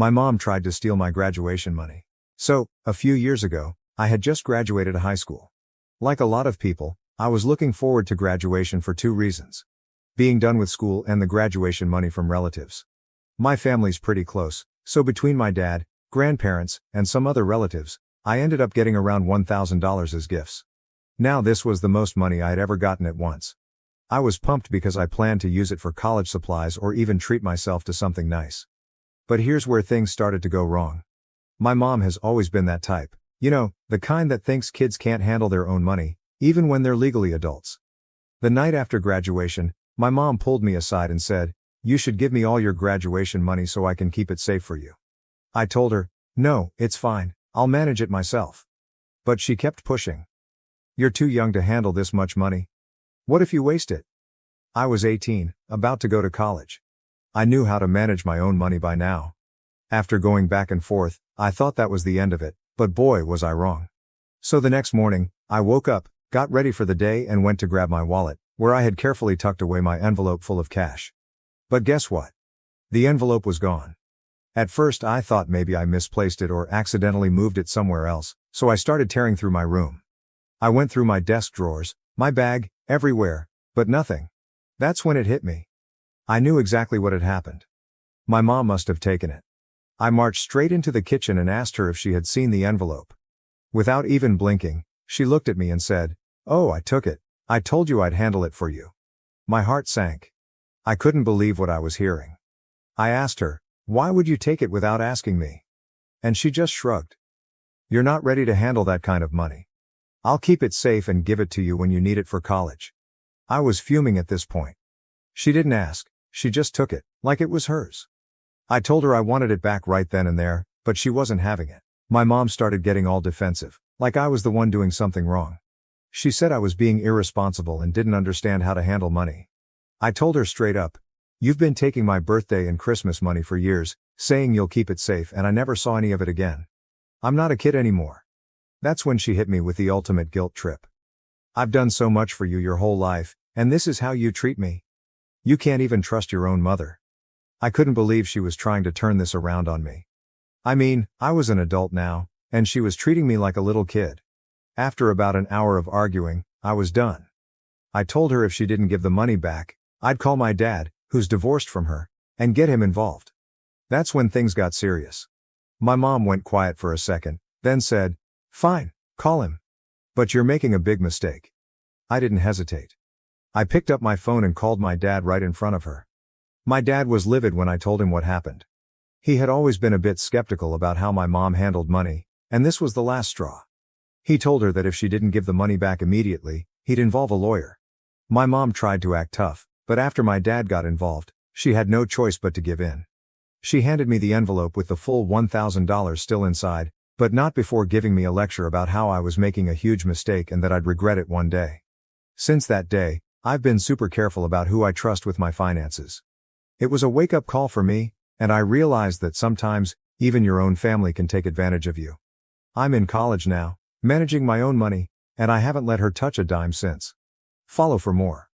My mom tried to steal my graduation money. So, a few years ago, I had just graduated high school. Like a lot of people, I was looking forward to graduation for two reasons: being done with school and the graduation money from relatives. My family's pretty close, so between my dad, grandparents, and some other relatives, I ended up getting around $1,000 as gifts. Now this was the most money I had ever gotten at once. I was pumped because I planned to use it for college supplies or even treat myself to something nice. But here's where things started to go wrong. My mom has always been that type. You know, the kind that thinks kids can't handle their own money, even when they're legally adults. The night after graduation, my mom pulled me aside and said, "You should give me all your graduation money so I can keep it safe for you." I told her, "No, it's fine, I'll manage it myself." But she kept pushing. "You're too young to handle this much money. What if you waste it?" I was 18, about to go to college. I knew how to manage my own money by now. After going back and forth, I thought that was the end of it, but boy was I wrong. So the next morning, I woke up, got ready for the day and went to grab my wallet, where I had carefully tucked away my envelope full of cash. But guess what? The envelope was gone. At first I thought maybe I misplaced it or accidentally moved it somewhere else, so I started tearing through my room. I went through my desk drawers, my bag, everywhere, but nothing. That's when it hit me. I knew exactly what had happened. My mom must have taken it. I marched straight into the kitchen and asked her if she had seen the envelope. Without even blinking, she looked at me and said, "Oh, I took it. I told you I'd handle it for you." My heart sank. I couldn't believe what I was hearing. I asked her, "Why would you take it without asking me?" And she just shrugged. "You're not ready to handle that kind of money. I'll keep it safe and give it to you when you need it for college." I was fuming at this point. She didn't ask, she just took it, like it was hers. I told her I wanted it back right then and there, but she wasn't having it. My mom started getting all defensive, like I was the one doing something wrong. She said I was being irresponsible and didn't understand how to handle money. I told her straight up, "You've been taking my birthday and Christmas money for years, saying you'll keep it safe, and I never saw any of it again. I'm not a kid anymore." That's when she hit me with the ultimate guilt trip. "I've done so much for you your whole life, and this is how you treat me? You can't even trust your own mother." I couldn't believe she was trying to turn this around on me. I mean, I was an adult now, and she was treating me like a little kid. After about an hour of arguing, I was done. I told her if she didn't give the money back, I'd call my dad, who's divorced from her, and get him involved. That's when things got serious. My mom went quiet for a second, then said, "Fine, call him. But you're making a big mistake." I didn't hesitate. I picked up my phone and called my dad right in front of her. My dad was livid when I told him what happened. He had always been a bit skeptical about how my mom handled money, and this was the last straw. He told her that if she didn't give the money back immediately, he'd involve a lawyer. My mom tried to act tough, but after my dad got involved, she had no choice but to give in. She handed me the envelope with the full $1,000 still inside, but not before giving me a lecture about how I was making a huge mistake and that I'd regret it one day. Since that day, I've been super careful about who I trust with my finances. It was a wake-up call for me, and I realized that sometimes, even your own family can take advantage of you. I'm in college now, managing my own money, and I haven't let her touch a dime since. Follow for more.